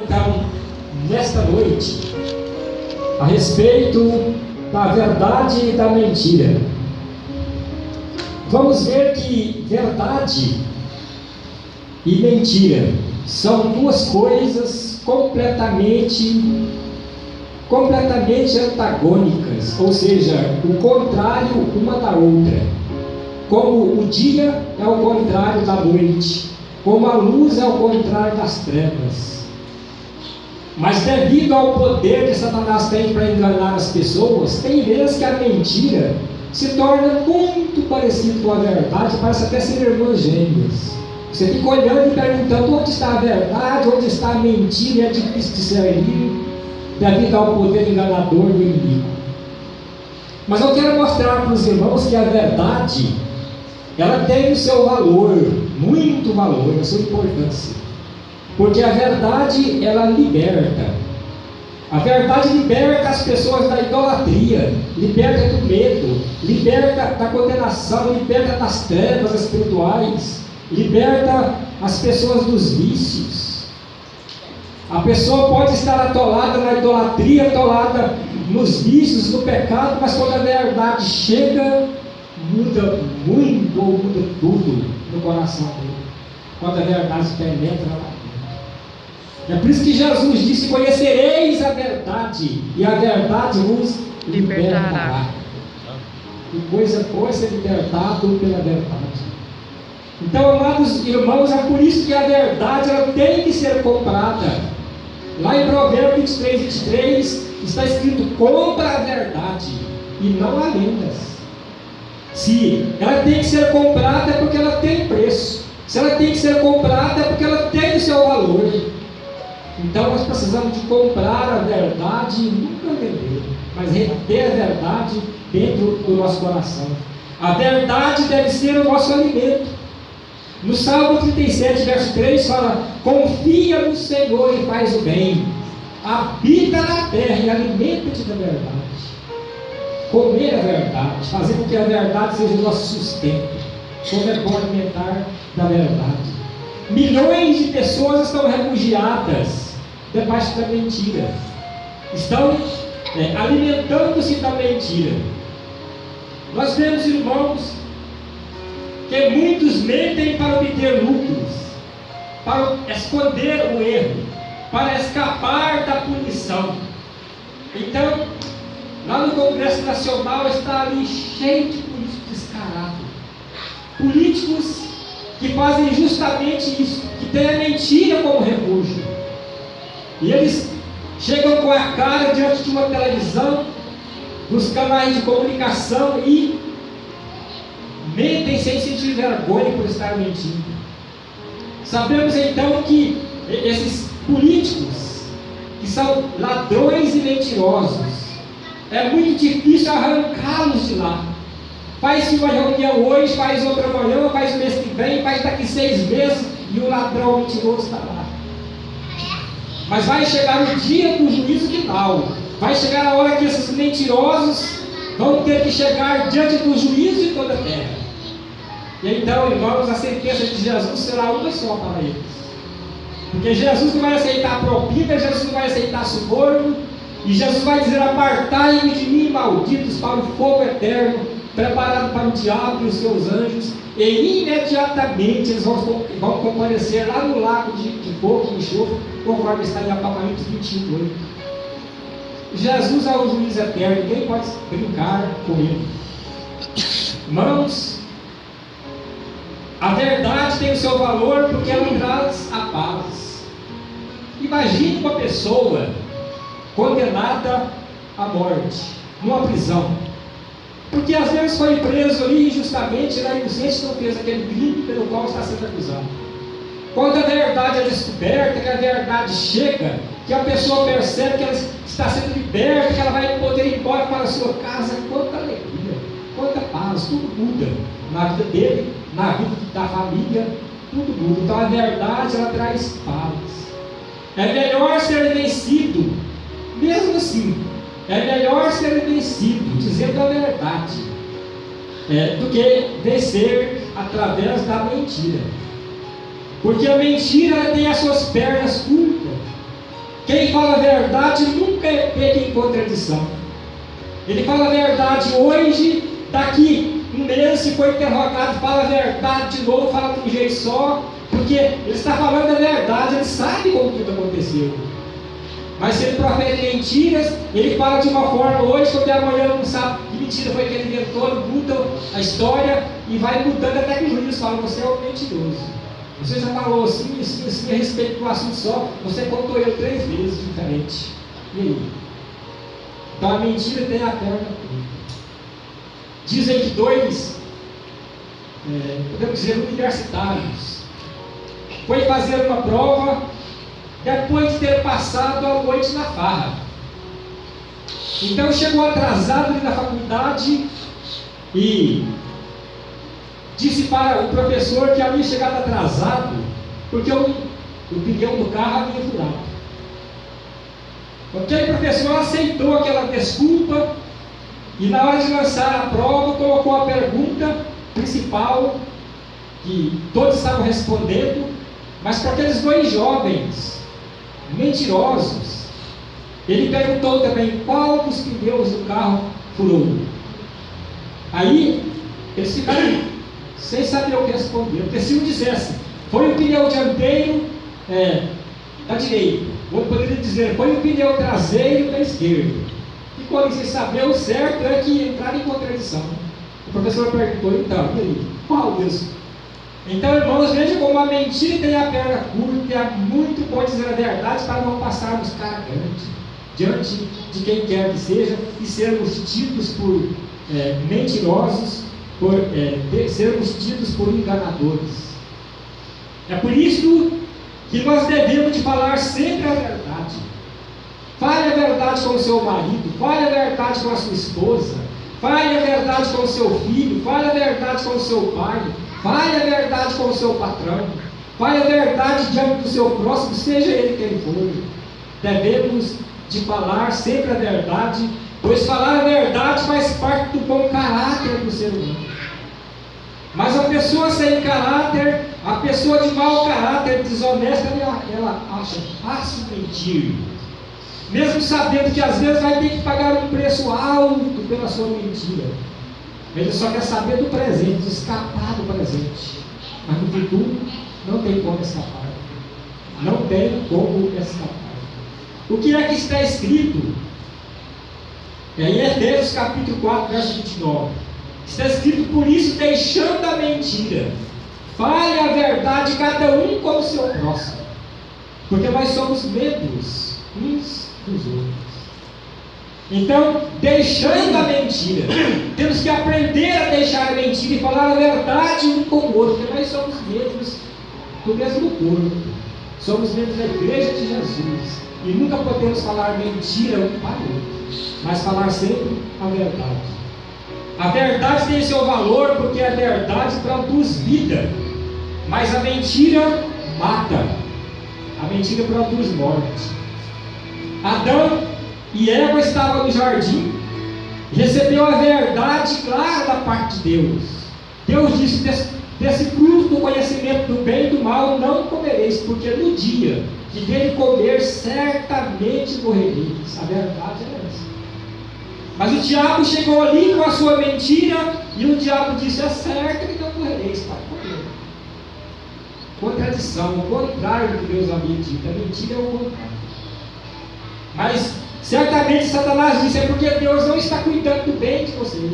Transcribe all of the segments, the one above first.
então, nesta noite, a respeito da verdade e da mentira. Vamos ver que verdade e mentira são duas coisas completamente antagônicas, ou seja, o contrário uma da outra. Como o dia é o contrário da noite, como a luz é o contrário das trevas. Mas devido ao poder que Satanás tem para enganar as pessoas, tem vezes que a mentira se torna muito parecido com a verdade, parece até ser irmãs gêmeas. Você fica olhando e perguntando onde está a verdade, onde está a mentira, e é difícil discernir devido ao poder enganador do inimigo. Mas eu quero mostrar para os irmãos que a verdade, ela tem o seu valor, muito valor, a sua importância. Porque a verdade, ela liberta. A verdade liberta as pessoas da idolatria, liberta do medo, liberta da condenação, liberta das trevas espirituais, liberta as pessoas dos vícios. A pessoa pode estar atolada na idolatria, atolada nos vícios, no pecado, mas quando a verdade chega, muda muito ou muda tudo no coração dele. Quando a verdade penetra lá dentro. É por isso que Jesus disse: conhecereis a verdade, e a verdade vos libertará. Que coisa boa ser libertado pela verdade. Então, amados irmãos, é por isso que a verdade ela tem que ser comprada. Lá em Provérbios 23 está escrito: compra a verdade e não há lendas. Se ela tem que ser comprada é porque ela tem preço. Se ela tem que ser comprada é porque ela tem o seu valor. Então nós precisamos de comprar a verdade e nunca vender, mas reter a verdade dentro do nosso coração. A verdade deve ser o nosso alimento. No Salmo 37, verso 3 fala: confia no Senhor e faz o bem, habita na terra e alimenta-te da verdade. Comer a verdade, fazer com que a verdade seja o nosso sustento. Como é bom alimentar da verdade. Milhões de pessoas estão refugiadas debaixo da mentira, estão alimentando-se da mentira. Nós vemos, irmãos, que muitos mentem para obter lucros, para esconder o erro, para escapar da punição. Então, lá no Congresso Nacional está ali cheio de políticos descarados, políticos que fazem justamente isso, que têm a mentira como refúgio. E eles chegam com a cara diante de uma televisão, dos canais de comunicação e mentem sem sentir vergonha por estar mentindo. Sabemos então que esses políticos, que são ladrões e mentirosos, é muito difícil arrancá-los de lá. Faz uma reunião hoje, faz outra amanhã, faz o mês que vem, faz daqui 6 meses e o ladrão mentiroso está lá. Mas vai chegar o dia do juízo final. Vai chegar a hora que esses mentirosos vão ter que chegar diante do juízo de toda a terra. E então, irmãos, a sentença de Jesus será uma só para eles. Porque Jesus não vai aceitar propina, Jesus não vai aceitar suborno, e Jesus vai dizer: apartai-vos de mim, malditos, para o fogo eterno, preparado para o diabo e os seus anjos. E imediatamente eles vão comparecer lá no lago de fogo e enxofre, conforme está em Apocalipse 21:8. Jesus é o juiz eterno, ninguém pode brincar com ele. Irmãos, a verdade tem o seu valor porque ela traz a paz. Imagine uma pessoa condenada à morte, numa prisão, porque às vezes foi preso ali injustamente, era inocente, não fez aquele crime pelo qual está sendo acusado. Quando a verdade é descoberta, que a verdade chega, que a pessoa percebe que ela está sendo liberta, que ela vai poder ir embora para a sua casa, quanta alegria, quanta paz, tudo muda na vida dele, na vida da família, tudo muda. Então a verdade, ela traz paz. É melhor ser vencido, mesmo assim, é melhor ser vencido dizendo a verdade, do que vencer através da mentira. Porque a mentira tem as suas pernas curtas. Quem fala a verdade nunca é pego em contradição. Ele fala a verdade hoje, daqui um mês, se for interrogado, fala a verdade de novo, fala de um jeito só, porque ele está falando a verdade, ele sabe como tudo aconteceu. Mas se ele profere mentiras, ele fala de uma forma hoje, quando amanhã não sabe que mentira foi que ele inventou, ele muda a história e vai mudando até que os juízes falam: você é um mentiroso. Você já falou assim, assim, assim, a respeito do assunto só, você contou ele 3 vezes diferente. E aí? Então a mentira tem a perna curta. Dizem que 2, podemos dizer, universitários, foi fazer uma prova depois de ter passado a noite na farra. Então chegou atrasado ali na faculdade e disse para o professor que havia chegado atrasado porque o pneu do carro havia furado. Aquele professor aceitou aquela desculpa e, na hora de lançar a prova, colocou a pergunta principal que todos estavam respondendo, mas para aqueles 2 jovens mentirosos, ele perguntou também qual dos pneus do carro furou. Aí eles ficaram sem saber o que responder, porque se um dissesse foi o pneu dianteiro da direita, o outro poderia dizer foi o pneu traseiro da esquerda, e quando sem saber, o certo é que entrar em contradição. O professor perguntou: então, e aí, qual deles? Então, irmãos, vejam como a mentira tem a perna curta, é muito bom dizer a verdade para não passarmos cara diante de quem quer que seja e sermos tidos por mentirosos, sermos tidos por enganadores. É por isso que nós devemos de falar sempre a verdade. Fale a verdade com o seu marido, fale a verdade com a sua esposa, fale a verdade com o seu filho, fale a verdade com o seu pai, fale a verdade com o seu patrão, fale a verdade diante do seu próximo, seja ele quem for. Devemos de falar sempre a verdade, pois falar a verdade faz parte do bom caráter do ser humano. Mas a pessoa sem caráter, a pessoa de mau caráter, desonesta, ela acha fácil mentir, mesmo sabendo que às vezes vai ter que pagar um preço alto pela sua mentira. Ele só quer saber do presente, escapar do presente, mas no futuro não tem como escapar. Não tem como escapar. O que é que está escrito? Em Efésios capítulo 4, verso 29. Está escrito: por isso, deixando a mentira, fale a verdade cada um com o seu próximo, porque nós somos membros uns dos outros. Então, deixando a mentira, temos que aprender a deixar a mentira e falar a verdade um com o outro, porque nós somos membros do mesmo corpo, somos membros da igreja de Jesus, e nunca podemos falar mentira um para o outro, mas falar sempre a verdade. A verdade tem seu valor, porque a verdade produz vida, mas a mentira mata. A mentira produz morte. Adão e Eva estavam no jardim, recebeu a verdade clara da parte de Deus. Deus disse: desse fruto do conhecimento do bem e do mal não comereis, porque no dia que dele comer certamente morrereis. A verdade é essa. Mas o diabo chegou ali com a sua mentira, e o diabo disse: é certo que não morrereis, para comer. Contradição, o contrário do que Deus havia dito. A mentira é o contrário. Mas certamente Satanás disse: é porque Deus não está cuidando do bem de vocês.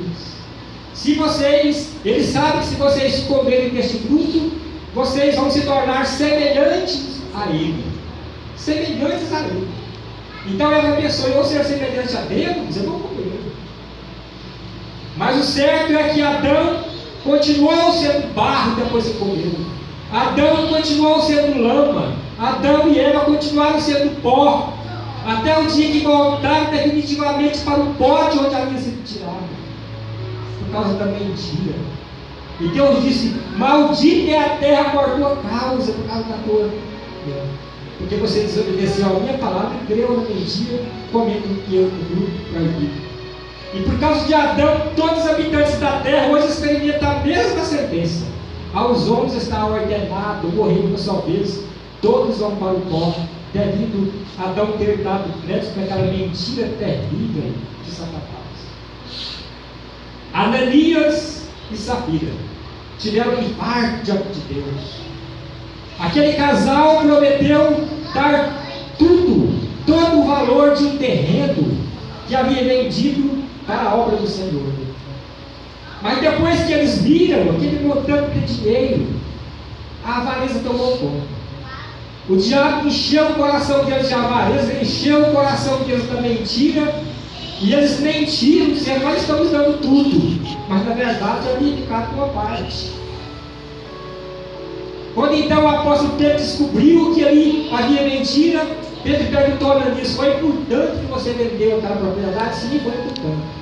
Ele sabe que se vocês comerem deste fruto, vocês vão se tornar semelhantes a Ele. Semelhantes a Ele. Então ela pensou: eu ser semelhante a Deus, eu vou comer. Mas o certo é que Adão continuou sendo barro depois de comer. Adão continuou sendo lama. Adão e Eva continuaram sendo pó, até o dia que voltaram definitivamente para o pó de onde havia sido tirado, por causa da mentira. E Deus disse: maldita é a terra por tua causa, por causa da tua mentira. Porque você desobedeceu a minha palavra e creu na mentira, comendo o que eu fruto proibido. E por causa de Adão, todos os habitantes da terra hoje experimentam a mesma sentença. Aos homens está ordenado morrer uma só vez, todos vão para o pó, devido a Adão ter dado crédito para aquela mentira terrível de Satanás. Ananias e Safira tiveram um infarto diante de Deus. Aquele casal prometeu dar tudo, todo o valor de um terreno que havia vendido para a obra do Senhor. Mas depois que eles viram aquele montante de dinheiro, a avareza tomou conta. O diabo encheu o coração deles de avareza, encheu o coração deles da mentira, e eles mentiram, dizendo: nós estamos dando tudo, mas na verdade havia ficado uma parte. Quando então o apóstolo Pedro descobriu que ali havia mentira, Pedro perguntou a Ananias: foi por tanto que você vendeu aquela propriedade? Sim, foi por tanto.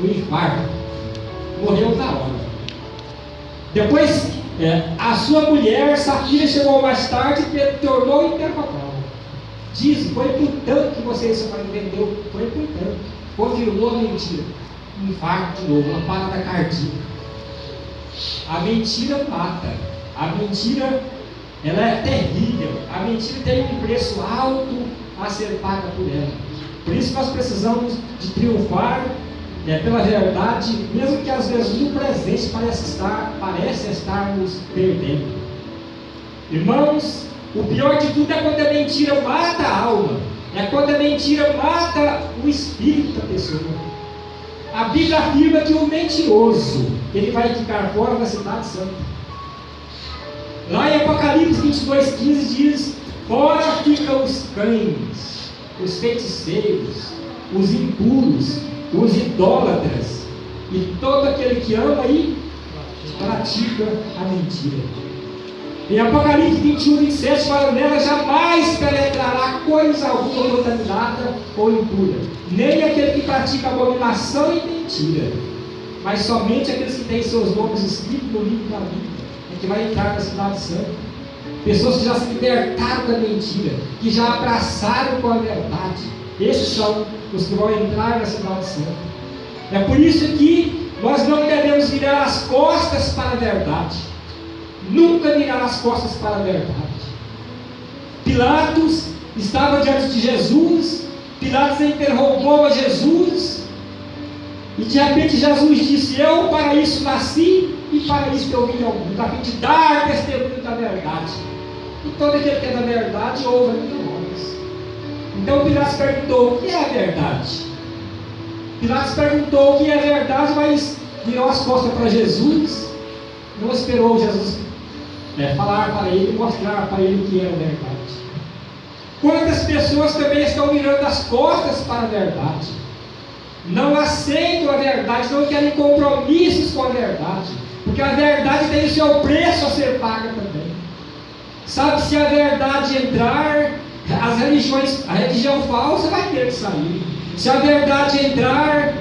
O infarto, morreu na hora. Depois, a sua mulher, Safira, chegou mais tarde e Pedro tornou interrogável. Diz: foi por tanto que você e seu marido vendeu? Foi por tanto. Confirmou a mentira. Um infarto de novo, uma parada cardíaca. A mentira mata. A mentira, ela é terrível. A mentira tem um preço alto a ser pago por ela. Por isso nós precisamos de triunfar pela verdade, mesmo que às vezes no presente parece estarmos perdendo. Irmãos, o pior de tudo é quando a mentira mata a alma. É quando a mentira mata o espírito da pessoa. A Bíblia afirma que o mentiroso, ele vai ficar fora da cidade santa. Lá em Apocalipse 22:15 diz: fora ficam os cães, os feiticeiros, os impuros, os idólatras e todo aquele que ama e pratica a mentira. Em Apocalipse 21:27 fala: nela jamais penetrará coisa alguma contaminada ou impura, nem aquele que pratica abominação e mentira, mas somente aqueles que têm seus nomes escritos no livro da vida que vai entrar na cidade santa. Pessoas que já se libertaram da mentira, que já abraçaram com a verdade. Esses são os que vão entrar na cidade santa. É por isso que nós não devemos virar as costas para a verdade. Nunca virar as costas para a verdade. Pilatos estava diante de Jesus. Pilatos interrogou a Jesus. E de repente Jesus disse: eu para isso nasci e para isso que eu vim ao mundo, a fim de dar testemunho da verdade. E todo aquele que é da verdade ouve a minha voz. Então Pilatos perguntou: o que é a verdade? Pilatos perguntou o que é a verdade, mas virou as costas para Jesus. Não esperou Jesus falar para ele, mostrar para ele o que era a verdade. Quantas pessoas também estão virando as costas para a verdade? Não aceitam a verdade, não querem compromissos com a verdade, porque a verdade tem o seu preço a ser paga também. Sabe, se a verdade entrar, a religião falsa vai ter que sair. Se a verdade entrar,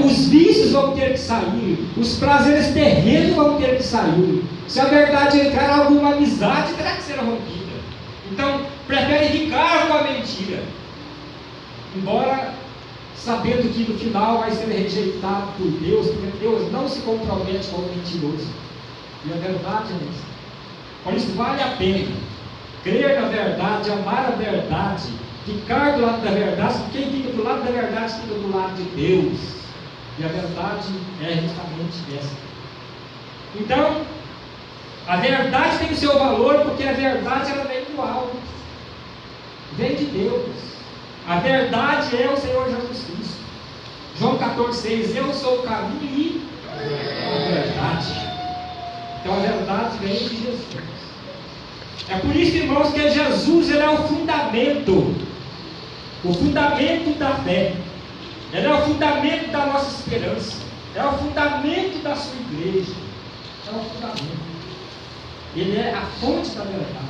os vícios vão ter que sair, os prazeres terrenos vão ter que sair. Se a verdade entrar, alguma amizade terá que ser rompida. Então, prefere ficar com a mentira, embora sabendo que no final vai ser rejeitado por Deus, porque Deus não se compromete com o mentiroso. E a verdade é essa. Por isso vale a pena crer na verdade, amar a verdade, ficar do lado da verdade, porque quem fica do lado da verdade fica do lado de Deus. E a verdade é justamente essa. Então, a verdade tem o seu valor, porque a verdade ela vem do alto, vem de Deus. A verdade é o Senhor Jesus Cristo. João 14,6: eu sou o caminho e a verdade. Então a verdade vem de Jesus. É por isso, irmãos, que Jesus ele é o fundamento da fé. Ele é o fundamento da nossa esperança. É o fundamento da sua igreja. É o fundamento. Ele é a fonte da verdade.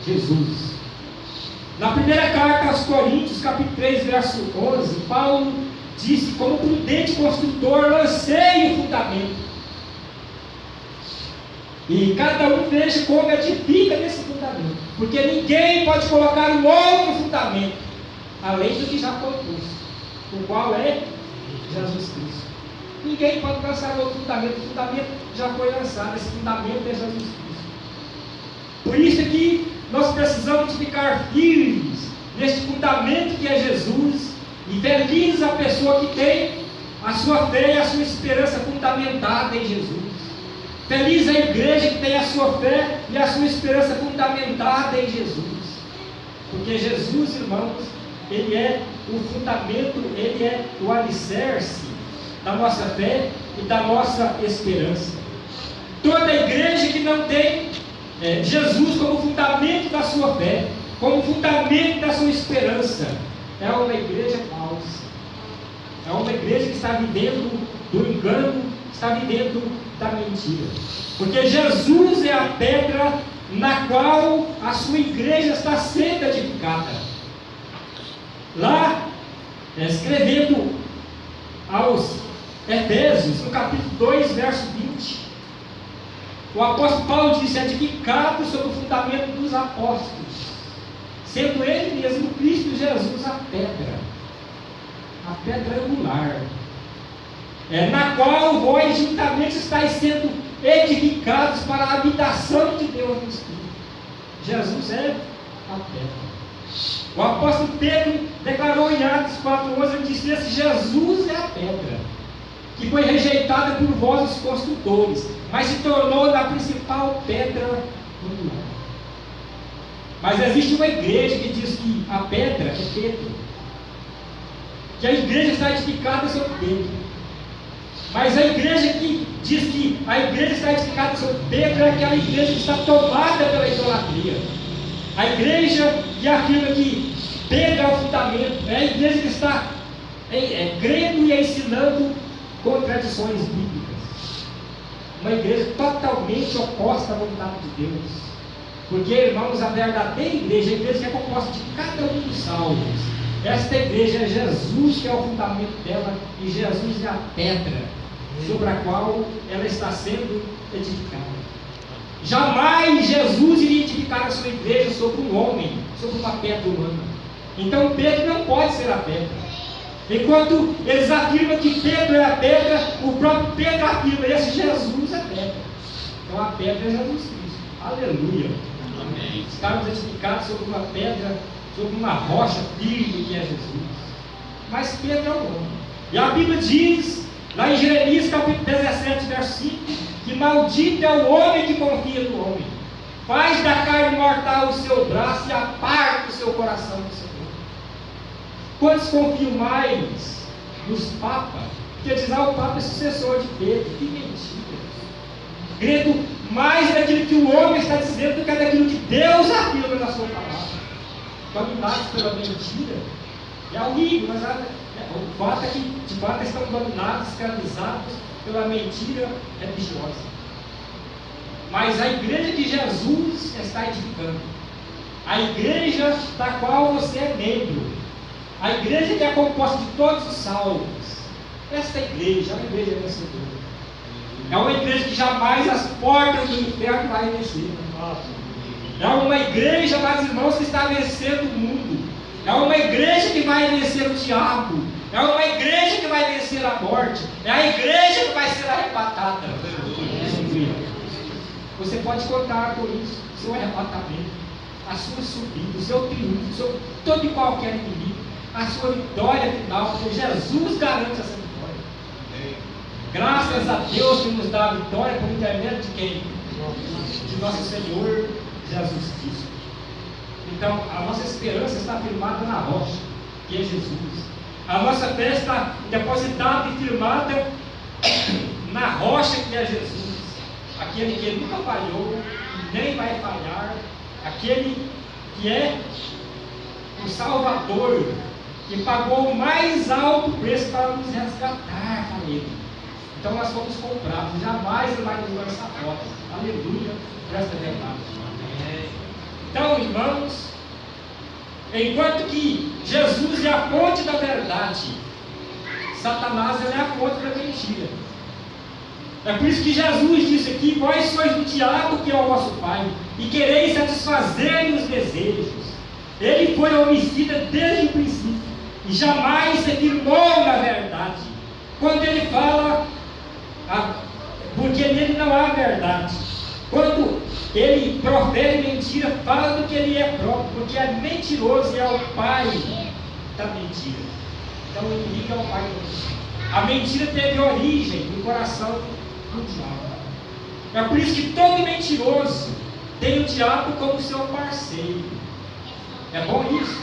Jesus. Na primeira carta aos Coríntios, capítulo 3, verso 11, Paulo disse: como prudente construtor, lancei o fundamento. E cada um veja como edifica nesse fundamento, porque ninguém pode colocar um outro fundamento, além do que já foi posto, o qual é Jesus Cristo. Ninguém pode lançar outro fundamento, o fundamento já foi lançado, esse fundamento é Jesus Cristo. Por isso que nós precisamos ficar firmes neste fundamento que é Jesus, e feliz a pessoa que tem a sua fé e a sua esperança fundamentada em Jesus. Feliz a igreja que tem a sua fé e a sua esperança fundamentada em Jesus. Porque Jesus, irmãos, Ele é o fundamento, Ele é o alicerce da nossa fé e da nossa esperança. Toda igreja que não tem Jesus como fundamento da sua fé, como fundamento da sua esperança, é uma igreja falsa. É uma igreja que está vivendo do engano, está vivendo da mentira. Porque Jesus é a pedra na qual a sua igreja está sendo edificada. Lá, escrevendo aos Efésios, no capítulo 2, verso 20, o apóstolo Paulo disse: edificado sobre o fundamento dos apóstolos, sendo ele mesmo Cristo Jesus a pedra angular, na qual vós juntamente estáis sendo edificados para a habitação de Deus no Espírito. Jesus é a pedra. O apóstolo Pedro declarou em Atos 4:11, ele disse: esse Jesus é a pedra, que foi rejeitada por vós os construtores, mas se tornou a principal pedra angular. Mas existe uma igreja que diz que a pedra é Pedro, que a igreja está edificada sobre Pedro. Mas a igreja que diz que a igreja está edificada sobre Pedro é aquela igreja que está tomada pela idolatria. A igreja que afirma que Pedro é o fundamento, é a igreja que está crendo e ensinando contradições bíblicas. Uma igreja totalmente oposta à vontade de Deus. Porque, irmãos, a verdadeira igreja, a igreja que é composta de cada um dos salvos, esta igreja é Jesus que é o fundamento dela, e Jesus é a pedra sobre a qual ela está sendo edificada. Jamais Jesus iria edificar a sua igreja sobre um homem, sobre uma pedra humana. Então Pedro não pode ser a pedra. Enquanto eles afirmam que Pedro é a pedra, o próprio Pedro afirma: esse Jesus é pedra. Então a pedra é Jesus Cristo. Aleluia. Amém. Estamos edificados sobre uma pedra, sobre uma rocha firme que é Jesus. Mas Pedro é o homem. E a Bíblia diz, lá em Jeremias capítulo 17, verso 5, que maldito é o homem que confia no homem, faz da carne mortal o seu braço e aparta o seu coração do Senhor. Quantos confiam mais nos papas? Porque diz: o papa é sucessor de Pedro. Que mentira! Crendo mais naquilo que o homem está dizendo do que naquilo que Deus afirma na sua palavra. Dominados pela mentira é horrível, mas o fato é que de fato estão dominados, escravizados pela mentira religiosa. Mas a igreja que Jesus está edificando, a igreja da qual você é membro, a igreja que é composta de todos os salvos, esta igreja é uma igreja vencedora. É uma igreja que jamais as portas do inferno vai vencer. É uma igreja, meus irmãos, que está vencendo o mundo. É uma igreja que vai vencer o diabo. É uma igreja que vai vencer a morte. É a igreja que vai ser arrebatada. Você pode contar com isso, seu arrebatamento, a sua subida, o seu triunfo, todo e qualquer inimigo, a sua vitória final, porque Jesus garante essa vitória. Graças a Deus que nos dá a vitória por intermédio de quem? De nosso Senhor Jesus Cristo. Então, a nossa esperança está firmada na rocha, que é Jesus. A nossa fé está depositada e firmada na rocha, que é Jesus. Aquele que nunca falhou, nem vai falhar. Aquele que é o Salvador, que pagou o mais alto preço para nos resgatar com Ele. Então nós fomos comprados, jamais Ele vai nos lançar fora. Aleluia, esta é verdade. Então, irmãos, enquanto que Jesus é a fonte da verdade, Satanás é a fonte da mentira. É por isso que Jesus disse aqui: vós sois do diabo, que é o vosso pai, e quereis satisfazer os desejos. Ele foi homicida desde o princípio, e jamais se firmou na verdade. Quando ele fala, porque nele não há verdade. Quando ele profere mentira falando que ele é próprio, porque é mentiroso e é o pai da mentira. Então o inimigo é o pai da mentira. A mentira teve origem no coração do diabo. É por isso que todo mentiroso tem o diabo como seu parceiro. É bom isso?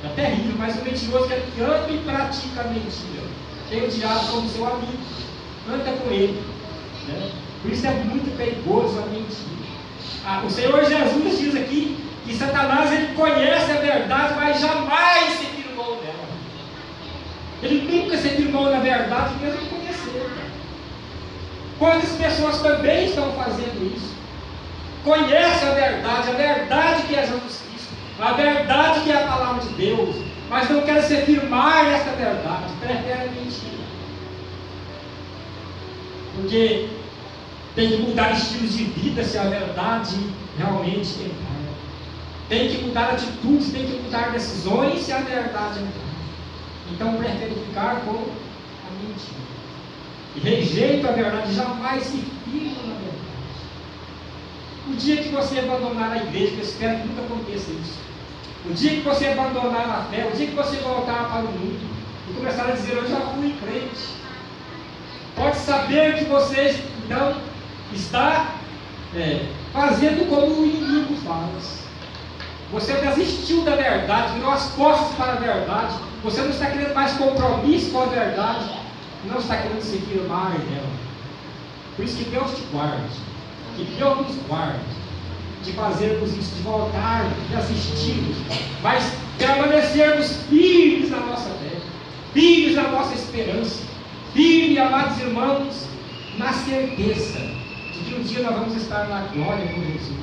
É terrível, mas o mentiroso que ama e pratica a mentira tem o diabo como seu amigo. Anda com ele, né? Por isso é muito perigoso a mentira. O Senhor Jesus diz aqui que Satanás ele conhece a verdade, mas jamais se firmou nela. Ele nunca se firmou na verdade, mesmo conhecendo. Quantas pessoas também estão fazendo isso? Conhecem a verdade que é Jesus Cristo, a verdade que é a palavra de Deus, mas não querem se firmar nessa verdade, preferem mentira. Porque tem que mudar estilos de vida se a verdade realmente entrar. Tem que mudar atitudes, tem que mudar decisões se a verdade entrar. Então prefere ficar com a mentira. E rejeita a verdade, jamais se firma na verdade. O dia que você abandonar a igreja, que eu espero que nunca aconteça isso. O dia que você abandonar a fé, o dia que você voltar para o mundo e começar a dizer, eu já fui crente. Pode saber que você então está fazendo como o inimigo faz. Você desistiu da verdade, virou as costas para a verdade. Você não está querendo mais compromisso com a verdade, não está querendo se firmar nela. Por isso que Deus te guarde, que Deus nos guarde de fazermos isso, de voltar, de assistirmos, mas permanecermos firmes na nossa fé, firmes na nossa esperança, firmes, amados irmãos, na certeza de que um dia nós vamos estar na glória com Jesus.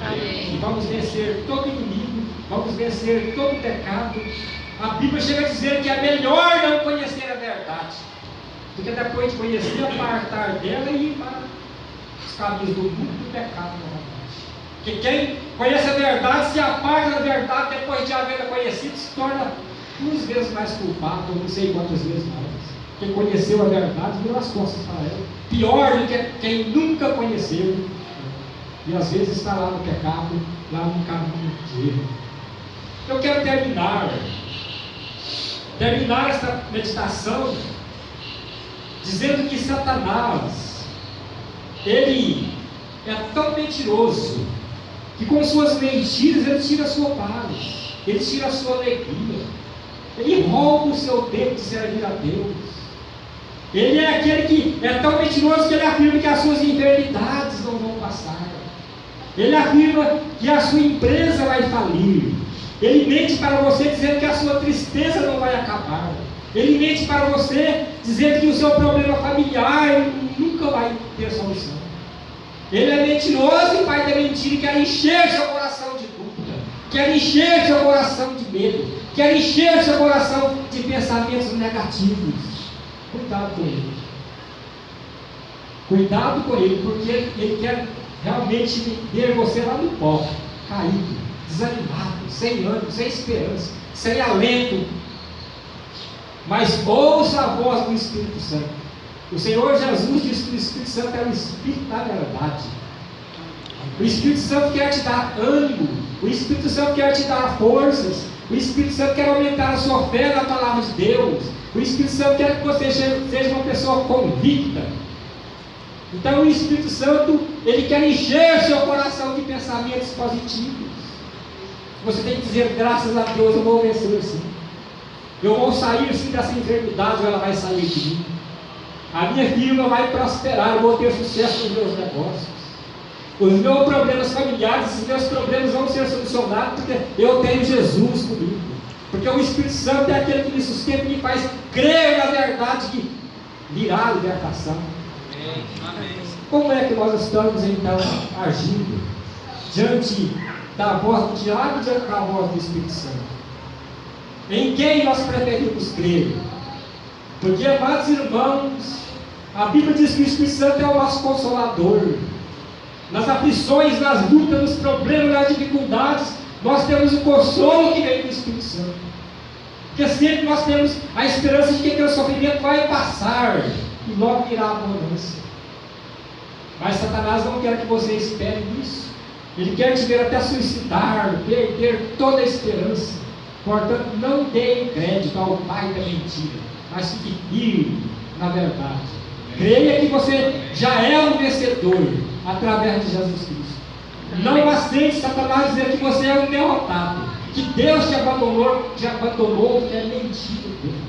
Amém. E vamos vencer todo inimigo, vamos vencer todo pecado. A Bíblia chega a dizer que é melhor não conhecer a verdade, do que depois de conhecer, apartar dela e ir para os caminhos do mundo do pecado novamente. Porque quem conhece a verdade, se aparta da verdade, depois de havê-la conhecido, se torna 2 vezes mais culpado, ou não sei quantas vezes mais. Quem conheceu a verdade virou as costas para ela. Pior do que quem nunca conheceu. E às vezes está lá no pecado, lá no caminho de erro. Eu quero terminar esta meditação dizendo que Satanás, ele é tão mentiroso que com suas mentiras ele tira a sua paz, ele tira a sua alegria, ele rouba o seu tempo de servir a Deus. Ele é aquele que é tão mentiroso que ele afirma que as suas enfermidades não vão passar. Ele afirma que a sua empresa vai falir. Ele mente para você dizendo que a sua tristeza não vai acabar. Ele mente para você dizendo que o seu problema familiar nunca vai ter solução. Ele é mentiroso e pai da mentira e quer encher seu coração de dúvida, quer encher seu coração de medo, quer encher seu coração de pensamentos negativos. Cuidado com ele. Cuidado com ele, porque ele quer realmente ver você lá no pó, caído, desanimado, sem ânimo, sem esperança, sem alento. Mas ouça a voz do Espírito Santo. O Senhor Jesus disse que o Espírito Santo é o Espírito da verdade. O Espírito Santo quer te dar ânimo, o Espírito Santo quer te dar forças, o Espírito Santo quer aumentar a sua fé na palavra de Deus, o Espírito Santo quer que você seja uma pessoa convicta. Então o Espírito Santo, ele quer encher seu coração de pensamentos positivos. Você tem que dizer, graças a Deus eu vou vencer sim. Eu vou sair sim dessa enfermidade, ou ela vai sair de mim. A minha firma vai prosperar, eu vou ter sucesso nos meus negócios. Os meus problemas familiares, os meus problemas vão ser solucionados, porque eu tenho Jesus comigo. Porque o Espírito Santo é aquele que me sustenta e me faz crer na verdade que virá a libertação. Amém. Como é que nós estamos então agindo diante da voz do diabo e diante da voz do Espírito Santo? Em quem nós preferimos crer? Porque, amados irmãos, a Bíblia diz que o Espírito Santo é o nosso consolador. Nas aflições, nas lutas, nos problemas, nas dificuldades, nós temos o consolo que vem do Espírito Santo. Porque sempre nós temos a esperança de que aquele sofrimento vai passar e logo virá a abundância. Mas Satanás não quer que você espere isso. Ele quer te ver até suicidar, perder toda a esperança. Portanto, não dê crédito ao pai da mentira, mas fique firme na verdade. Creia que você já é um vencedor através de Jesus Cristo. Não aceite Satanás dizer que você é um derrotado, que Deus te abandonou, que é mentira dele.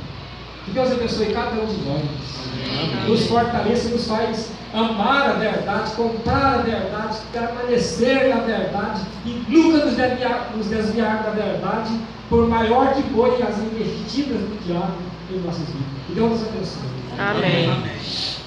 Que Deus abençoe cada um de nós. Nos fortaleça, nos faz amar a verdade, comprar a verdade, permanecer na verdade e nunca nos desviar da verdade, por maior que forem as investidas do diabo em nossas vidas. Que Deus nos abençoe. Amém.